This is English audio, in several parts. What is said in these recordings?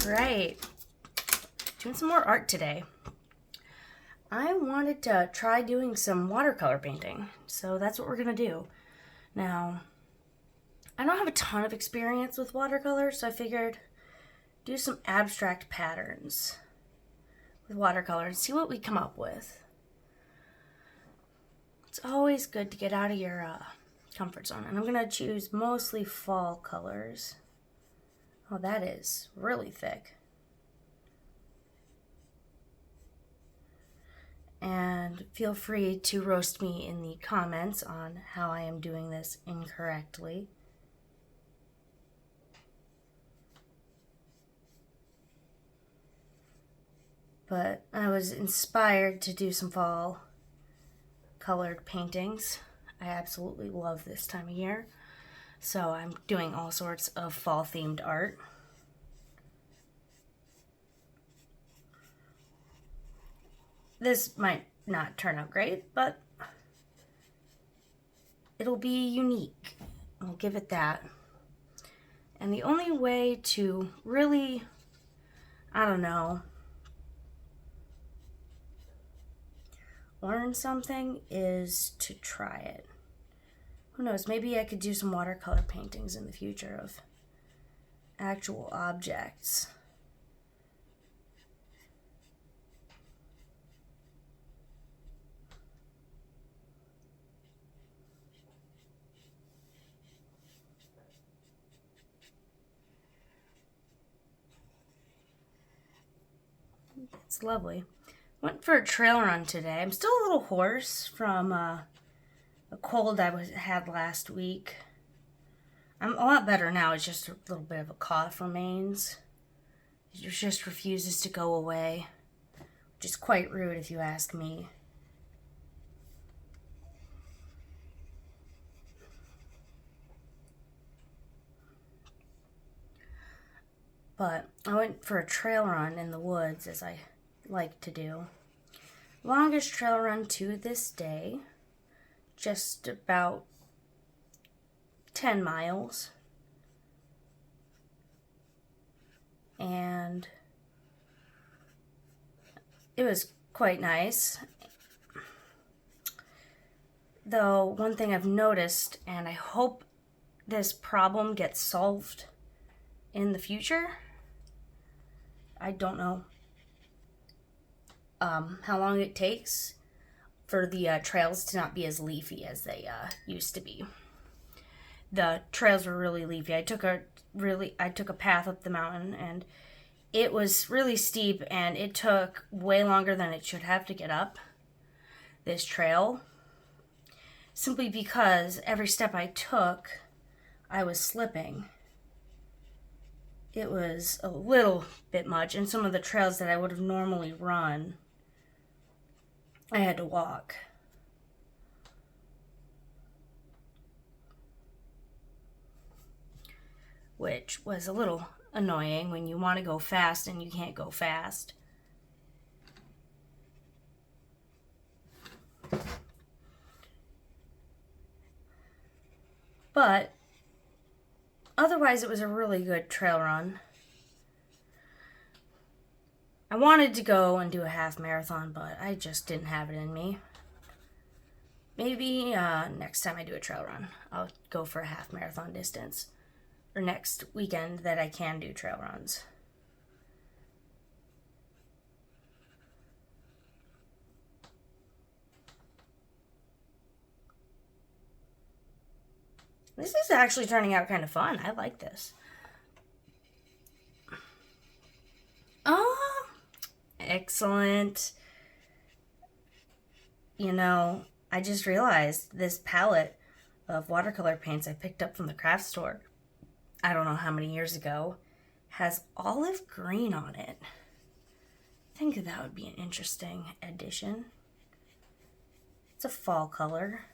Right. Doing some more art today. I wanted to try doing some watercolor painting, so that's what we're gonna do. Now, I don't have a ton of experience with watercolor, so I figured do some abstract patterns with watercolor and see what we come up with. It's always good to get out of your comfort zone, and I'm gonna choose mostly fall colors. Oh, that is really thick. And feel free to roast me in the comments on how I am doing this incorrectly. But I was inspired to do some fall colored paintings. I absolutely love this time of year. So I'm doing all sorts of fall themed art. This might not turn out great, but it'll be unique. I'll give it that. And the only way to really, I don't know, learn something is to try it. Who knows, maybe I could do some watercolor paintings in the future of actual objects. It's lovely. Went for a trail run today. I'm still a little hoarse from a cold I had last week. I'm a lot better now. It's just a little bit of a cough remains. It just refuses to go away, which is quite rude if you ask me. But I went for a trail run in the woods, as I like to do. Longest trail run to this day, just about 10 miles. And it was quite nice. Though one thing I've noticed, and I hope this problem gets solved in the future, I don't know how long it takes for the trails to not be as leafy as they used to be. The trails were really leafy. I took a path up the mountain, and it was really steep, and it took way longer than it should have to get up this trail, simply because every step I took, I was slipping. It was a little bit much, and some of the trails that I would have normally run, I had to walk. Which was a little annoying when you want to go fast and you can't go fast. But otherwise, it was a really good trail run. I wanted to go and do a half marathon, but I just didn't have it in me. Maybe next time I do a trail run, I'll go for a half marathon distance. Or next weekend that I can do trail runs. This is actually turning out kind of fun. I like this. Oh, excellent. You know, I just realized this palette of watercolor paints I picked up from the craft store, I don't know how many years ago, has olive green on it. I think that would be an interesting addition. It's a fall color.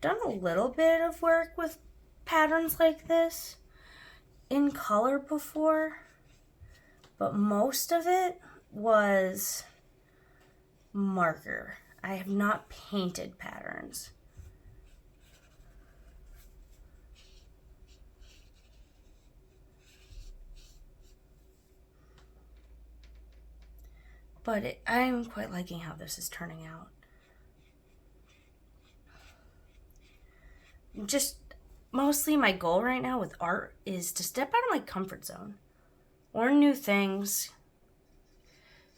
Done a little bit of work with patterns like this in color before, but most of it was marker. I have not painted patterns. But I'm quite liking how this is turning out. Just mostly my goal right now with art is to step out of my comfort zone. Learn new things.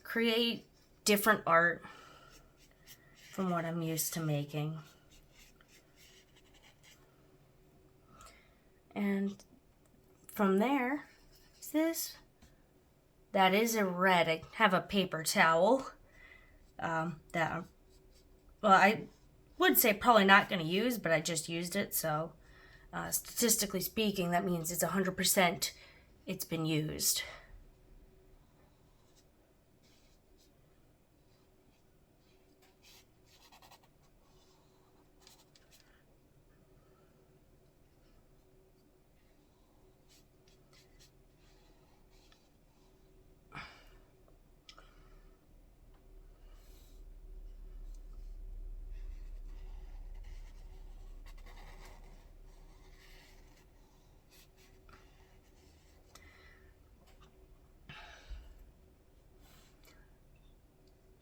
Create different art from what I'm used to making. And from there, that is a red. I have a paper towel I would say probably not going to use, but I just used it. So statistically speaking, that means it's 100% it's been used.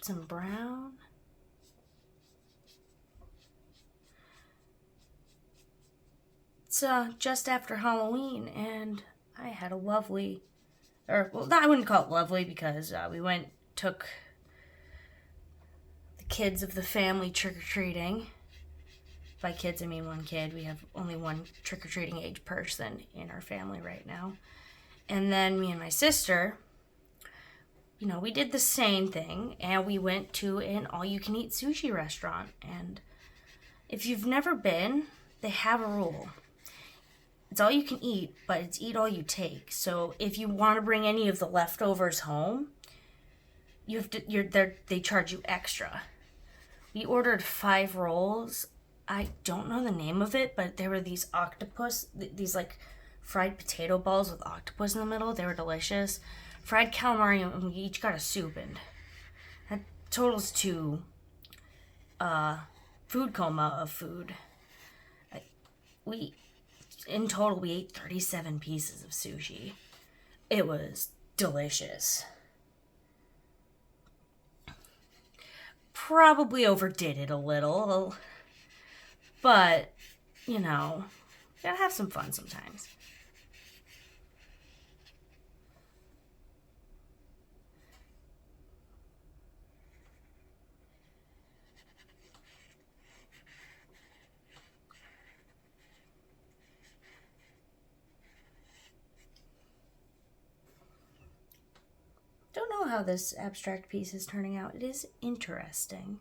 Some brown. It's just after Halloween, and I had a lovely, I wouldn't call it lovely because we took the kids of the family trick-or-treating. By kids, I mean one kid. We have only one trick-or-treating age person in our family right now. And then me and my sister, we did the same thing, and we went to an all-you-can-eat sushi restaurant. And if you've never been, they have a rule. It's all you can eat, but it's eat all you take. So if you want to bring any of the leftovers home, they charge you extra. We ordered 5 rolls. I don't know the name of it, but there were these these like fried potato balls with octopus in the middle. They were delicious. Fried calamari, and we each got a soup, and that totals to food coma of food. In total, we ate 37 pieces of sushi. It was delicious. Probably overdid it a little, but, gotta have some fun sometimes. Don't know how this abstract piece is turning out. It is interesting.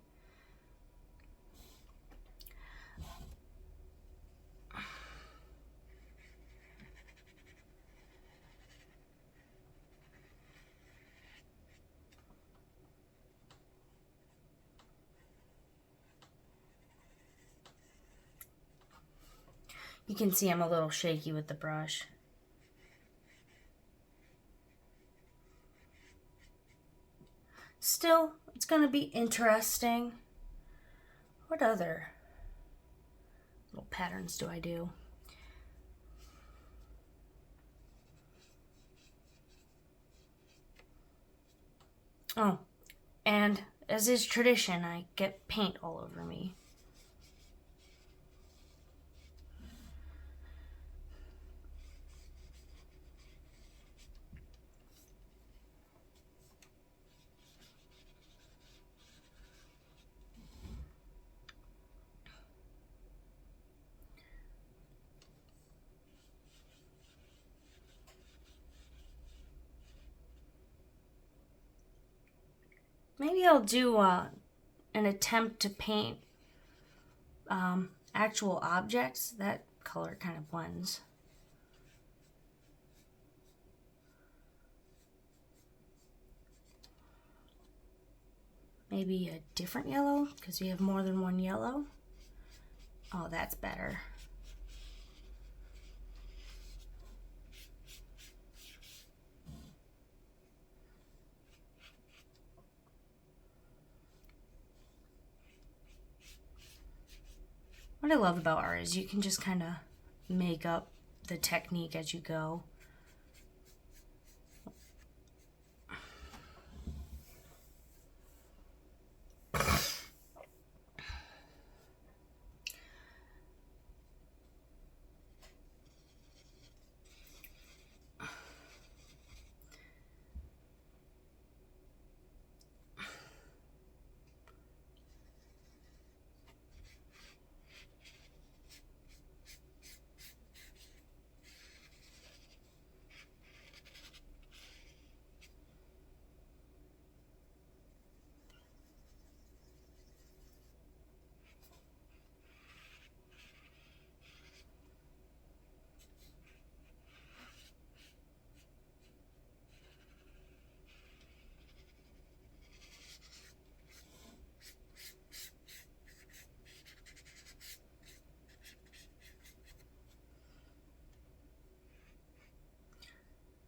You can see I'm a little shaky with the brush. Still, it's going to be interesting. What other little patterns do I do? Oh, and as is tradition, I get paint all over me. Maybe I'll do an attempt to paint actual objects. That color kind of blends. Maybe a different yellow, because we have more than one yellow. Oh, that's better. What I love about art is you can just kind of make up the technique as you go.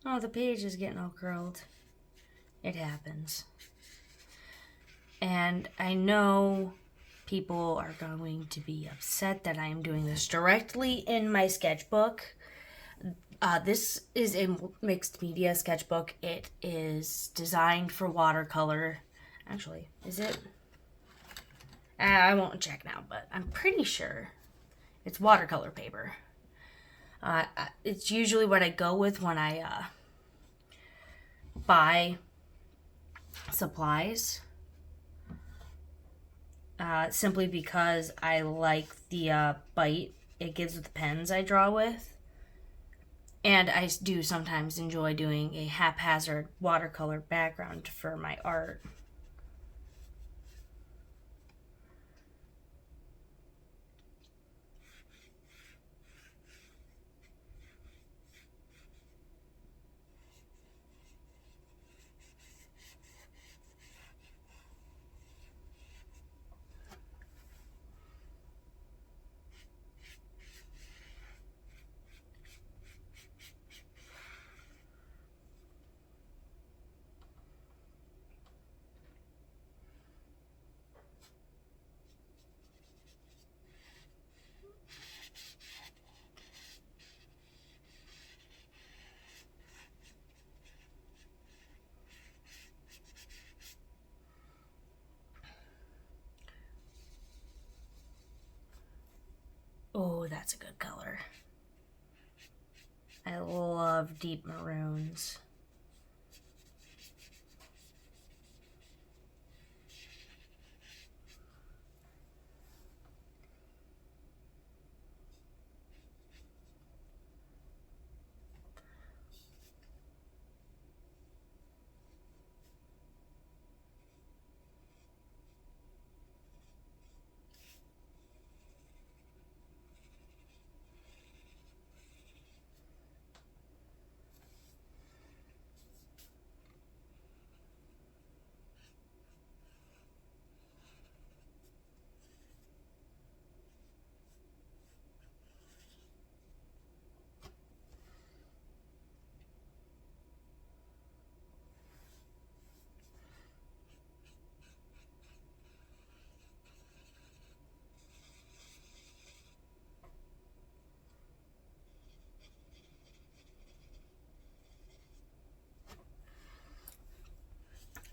Oh, the page is getting all curled. It happens. And I know people are going to be upset that I am doing this directly in my sketchbook. This is a mixed media sketchbook. It is designed for watercolor. Actually, is it? I won't check now, but I'm pretty sure it's watercolor paper. It's usually what I go with when I buy supplies. Simply because I like the bite it gives with the pens I draw with. And I do sometimes enjoy doing a haphazard watercolor background for my art. Oh, that's a good color. I love deep maroons.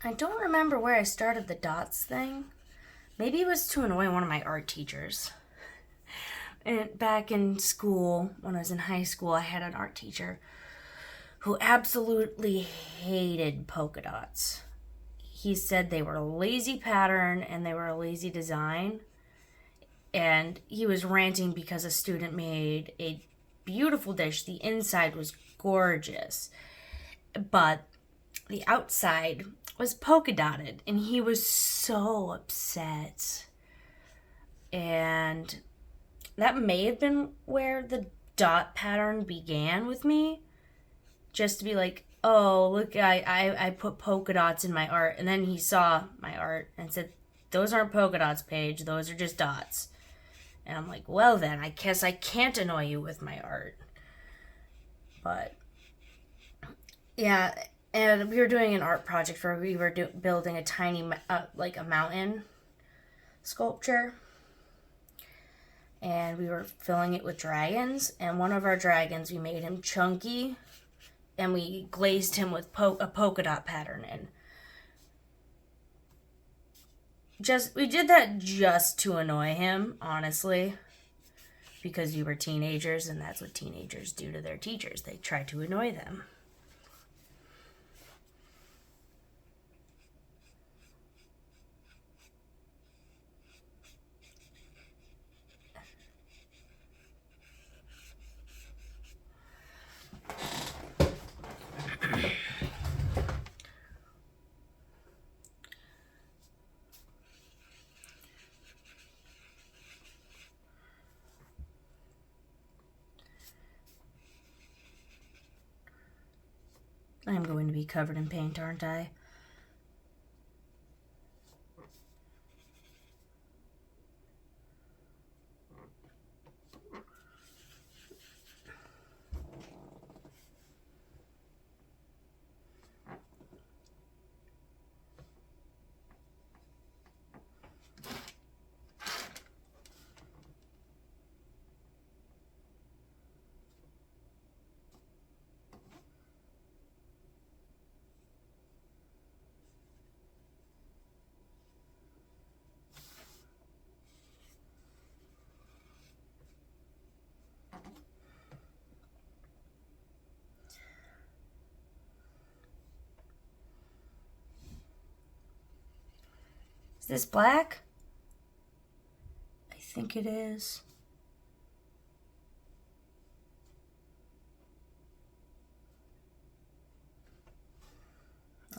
I don't remember where I started the dots thing. Maybe it was to annoy one of my art teachers. And back in school, when I was in high school, I had an art teacher who absolutely hated polka dots. He said they were a lazy pattern and they were a lazy design. And he was ranting because a student made a beautiful dish. The inside was gorgeous, but the outside was polka dotted, and he was so upset. And that may have been where the dot pattern began with me, just to be like, oh, look, I put polka dots in my art. And then he saw my art and said, those aren't polka dots, Paige, those are just dots. And I'm like, well then, I guess I can't annoy you with my art. But yeah, and we were doing an art project where we were building a tiny, like a mountain sculpture. And we were filling it with dragons. And one of our dragons, we made him chunky. And we glazed him with a polka dot pattern. And we did that just to annoy him, honestly. Because we were teenagers, and that's what teenagers do to their teachers. They try to annoy them. I'm going to be covered in paint, aren't I? this black? I think it is.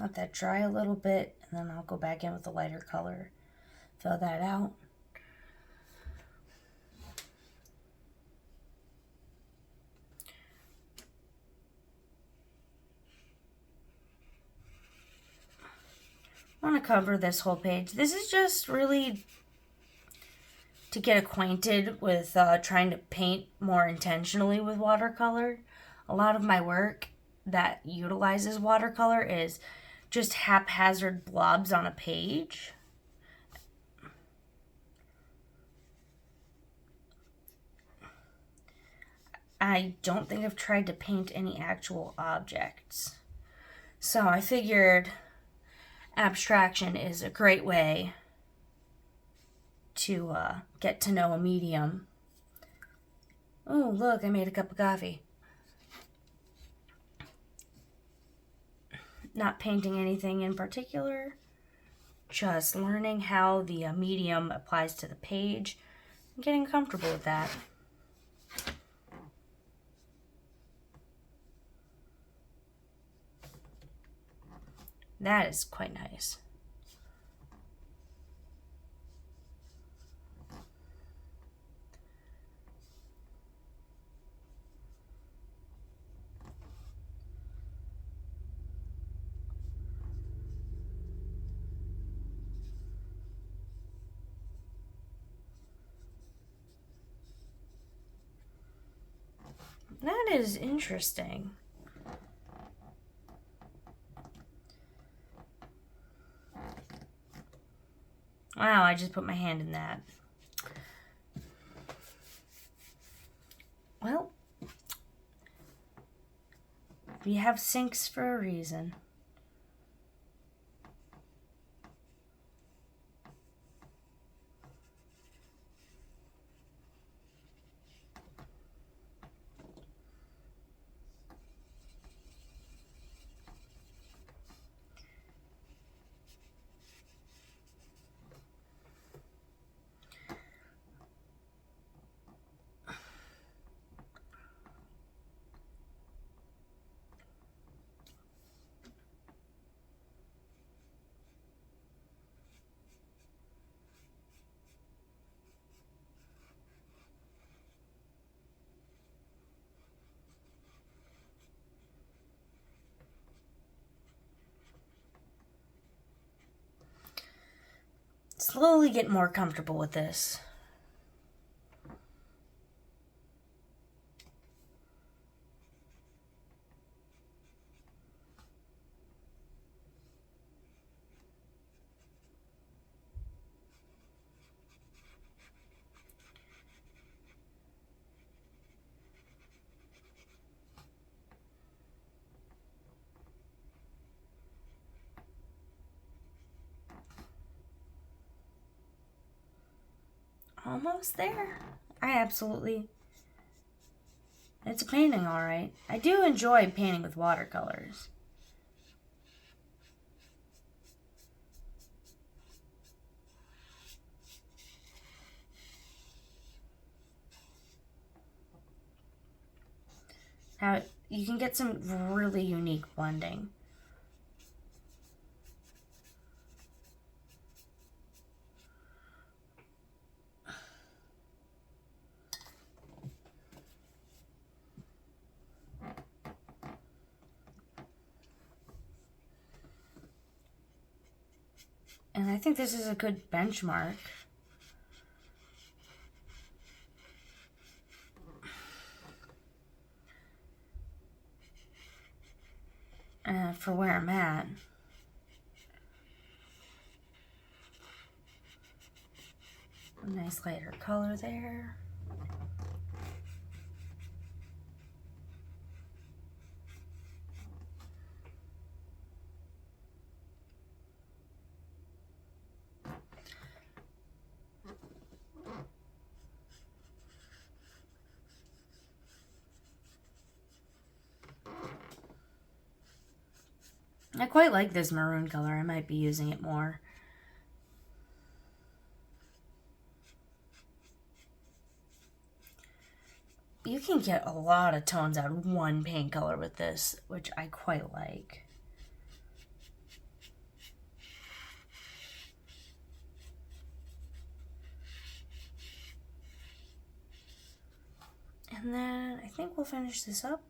Let that dry a little bit, and then I'll go back in with the lighter color. Fill that out. I want to cover this whole page. This is just really to get acquainted with trying to paint more intentionally with watercolor. A lot of my work that utilizes watercolor is just haphazard blobs on a page. I don't think I've tried to paint any actual objects. So I figured abstraction is a great way to get to know a medium. Oh, look, I made a cup of coffee. Not painting anything in particular, just learning how the medium applies to the page and getting comfortable with that. That is quite nice. That is interesting. Wow, I just put my hand in that. Well, we have sinks for a reason. Slowly get more comfortable with this. Almost there. It's a painting, all right. I do enjoy painting with watercolors. Now, you can get some really unique blending. And I think this is a good benchmark. For where I'm at. A nice lighter color there. I quite like this maroon color. I might be using it more. can get a lot of tones out of one paint color with this, which I quite like. And then I think we'll finish this up.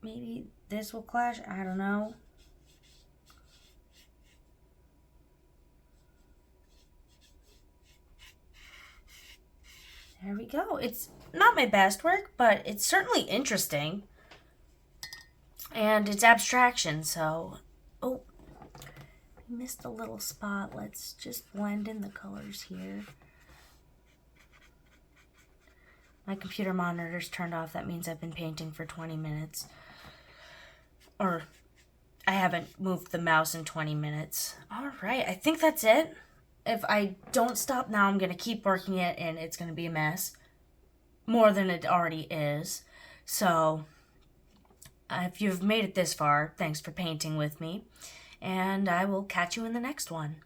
Maybe this will clash, I don't know. There we go. It's not my best work, but it's certainly interesting. And it's abstraction, so... Oh, missed a little spot. Let's just blend in the colors here. My computer monitor's turned off. That means I've been painting for 20 minutes. Or I haven't moved the mouse in 20 minutes. All right, I think that's it. If I don't stop now, I'm going to keep working it, and it's going to be a mess. More than it already is. So, if you've made it this far, thanks for painting with me. And I will catch you in the next one.